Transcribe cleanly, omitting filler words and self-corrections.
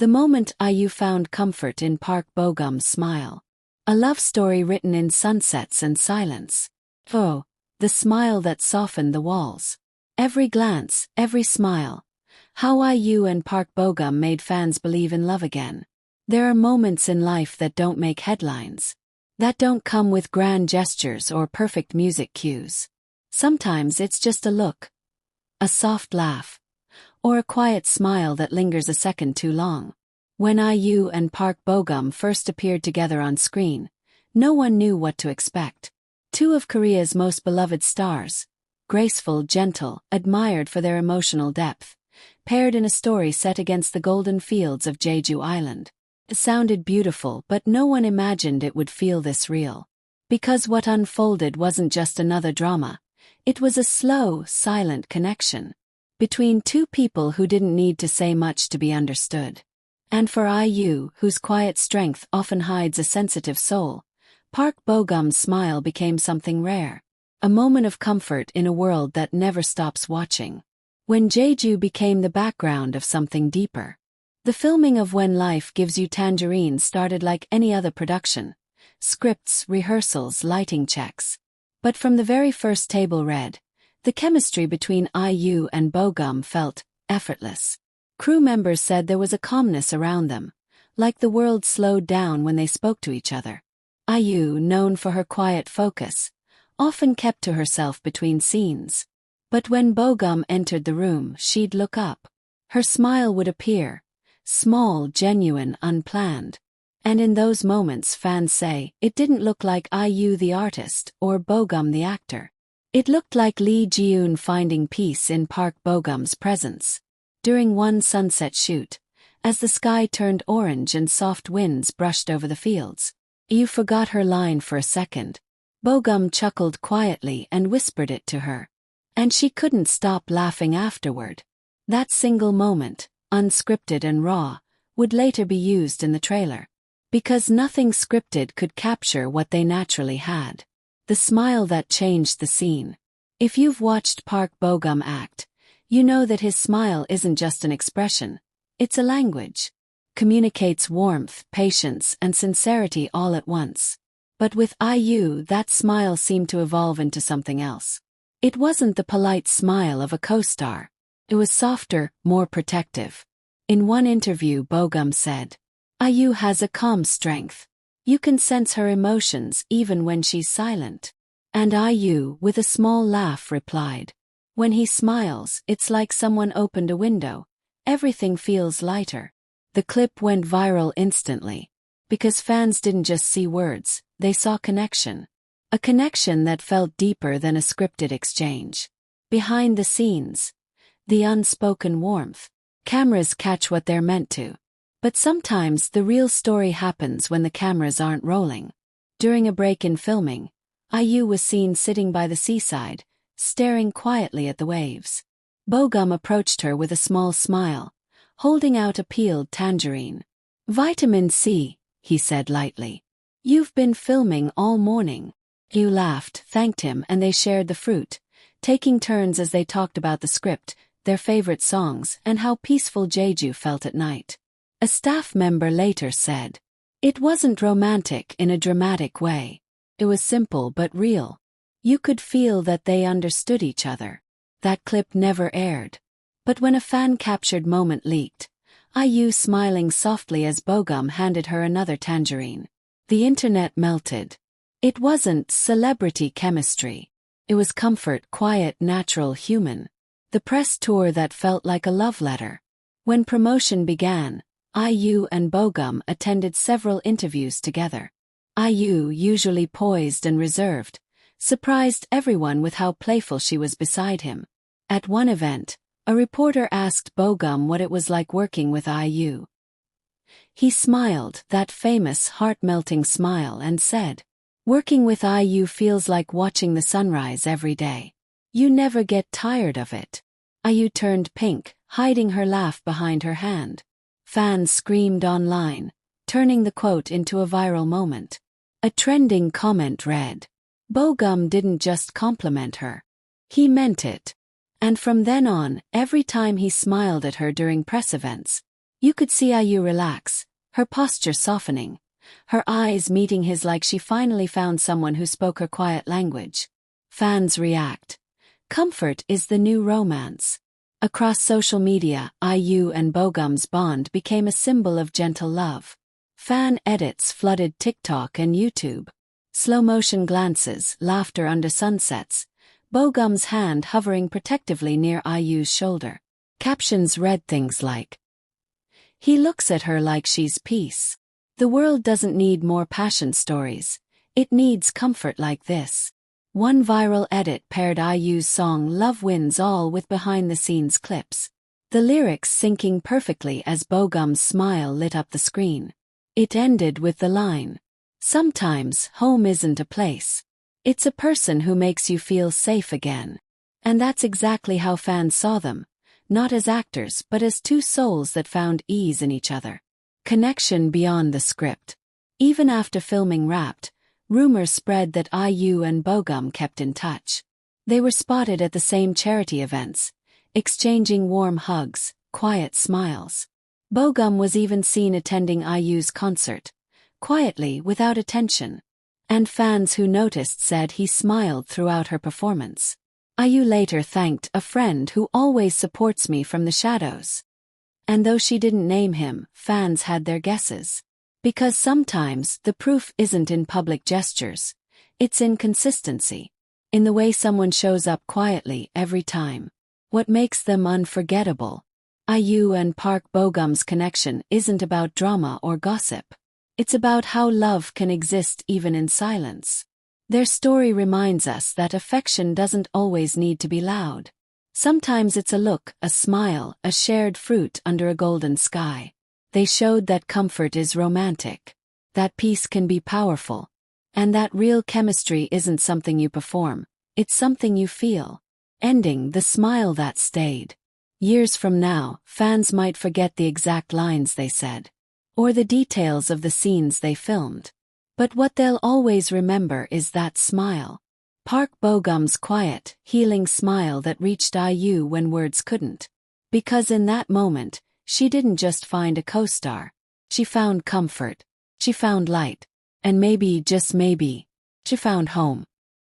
The moment IU found comfort in Park Bo-gum's smile. A love story written in sunsets and silence. Oh, the smile that softened the walls. Every glance, every smile. How IU and Park Bo-gum made fans believe in love again. There are moments in life that don't make headlines. That don't come with grand gestures or perfect music cues. Sometimes it's just a look, a soft laugh, or a quiet smile that lingers a second too long. When IU and Park Bo-gum first appeared together on screen, no one knew what to expect. Two of Korea's most beloved stars, graceful, gentle, admired for their emotional depth, paired in a story set against the golden fields of Jeju Island. It sounded beautiful, but no one imagined it would feel this real. Because what unfolded wasn't just another drama. It was a slow, silent connection between two people who didn't need to say much to be understood. And for IU, whose quiet strength often hides a sensitive soul, Park Bo-gum's smile became something rare. A moment of comfort in a world that never stops watching. When Jeju became the background of something deeper. The filming of When Life Gives You Tangerine started like any other production. Scripts, rehearsals, lighting checks. But from the very first table read, the chemistry between IU and Bo-gum felt effortless. Crew members said there was a calmness around them, like the world slowed down when they spoke to each other. IU, known for her quiet focus, often kept to herself between scenes. But when Bo-gum entered the room, she'd look up. Her smile would appear. Small, genuine, unplanned. And in those moments, fans say, it didn't look like IU the artist or Bo-gum the actor. It looked like Lee Ji-eun finding peace in Park Bo-gum's presence. During one sunset shoot, as the sky turned orange and soft winds brushed over the fields, IU forgot her line for a second. Bo-gum chuckled quietly and whispered it to her. And she couldn't stop laughing afterward. That single moment, unscripted and raw, would later be used in the trailer. Because nothing scripted could capture what they naturally had. The smile that changed the scene. If you've watched Park Bo-gum act, you know that his smile isn't just an expression, it's a language. Communicates warmth, patience, and sincerity all at once. But with IU, that smile seemed to evolve into something else. It wasn't the polite smile of a co-star. It was softer, more protective. In one interview, Bo-gum said, IU has a calm strength. You can sense her emotions even when she's silent. And IU, with a small laugh, replied, when he smiles, it's like someone opened a window. Everything feels lighter. The clip went viral instantly. Because fans didn't just see words, they saw connection. A connection that felt deeper than a scripted exchange. Behind the scenes. The unspoken warmth. Cameras catch what they're meant to. But sometimes the real story happens when the cameras aren't rolling. During a break in filming, IU was seen sitting by the seaside, staring quietly at the waves. Bo-gum approached her with a small smile, holding out a peeled tangerine. Vitamin C, he said lightly. You've been filming all morning. IU laughed, thanked him, and they shared the fruit, taking turns as they talked about the script, their favorite songs, and how peaceful Jeju felt at night. A staff member later said, it wasn't romantic in a dramatic way. It was simple but real. You could feel that they understood each other. That clip never aired. But when a fan-captured moment leaked, IU smiling softly as Bo-gum handed her another tangerine. The internet melted. It wasn't celebrity chemistry. It was comfort, quiet, natural, human. The press tour that felt like a love letter. When promotion began, IU and Bo-gum attended several interviews together. IU, usually poised and reserved, surprised everyone with how playful she was beside him. At one event, a reporter asked Bo-gum what it was like working with IU. He smiled, that famous heart-melting smile, and said, working with IU feels like watching the sunrise every day. You never get tired of it. IU turned pink, hiding her laugh behind her hand. Fans screamed online, turning the quote into a viral moment. A trending comment read, Bo-gum didn't just compliment her. He meant it. And from then on, every time he smiled at her during press events, You could see IU relax, her posture softening, her eyes meeting his like she finally found someone who spoke her quiet language. Fans react. Comfort is the new romance. Across social media, IU and Bogum's bond became a symbol of gentle love. Fan edits flooded TikTok and YouTube. Slow-motion glances, laughter under sunsets, Bogum's hand hovering protectively near IU's shoulder. Captions read things like, "He looks at her like she's peace. The world doesn't need more passion stories. It needs comfort like this." One viral edit paired IU's song Love Wins All with behind-the-scenes clips, the lyrics syncing perfectly as Bogum's smile lit up the screen. It ended with the line, "Sometimes home isn't a place. It's a person who makes you feel safe again." And that's exactly how fans saw them, not as actors but as two souls that found ease in each other. Connection beyond the script. Even after filming Wrapped, rumors spread that IU and Bogum kept in touch. They were spotted at the same charity events, exchanging warm hugs, quiet smiles. Bogum was even seen attending IU's concert, quietly without attention. And fans who noticed said he smiled throughout her performance. IU later thanked a friend who always supports me from the shadows. And though she didn't name him, fans had their guesses. Because sometimes the proof isn't in public gestures, it's in consistency. In the way someone shows up quietly every time. What makes them unforgettable? IU and Park Bogum's connection isn't about drama or gossip. It's about how love can exist even in silence. Their story reminds us that affection doesn't always need to be loud. Sometimes it's a look, a smile, a shared fruit under a golden sky. They showed that comfort is romantic, that peace can be powerful, and that real chemistry isn't something you perform, it's something you feel. Ending the smile that stayed. Years from now, fans might forget the exact lines they said, or the details of the scenes they filmed. But what they'll always remember is that smile. Park Bogum's quiet, healing smile that reached IU when words couldn't. Because in that moment, she didn't just find a co-star. She found comfort. She found light. And maybe, just maybe, she found home.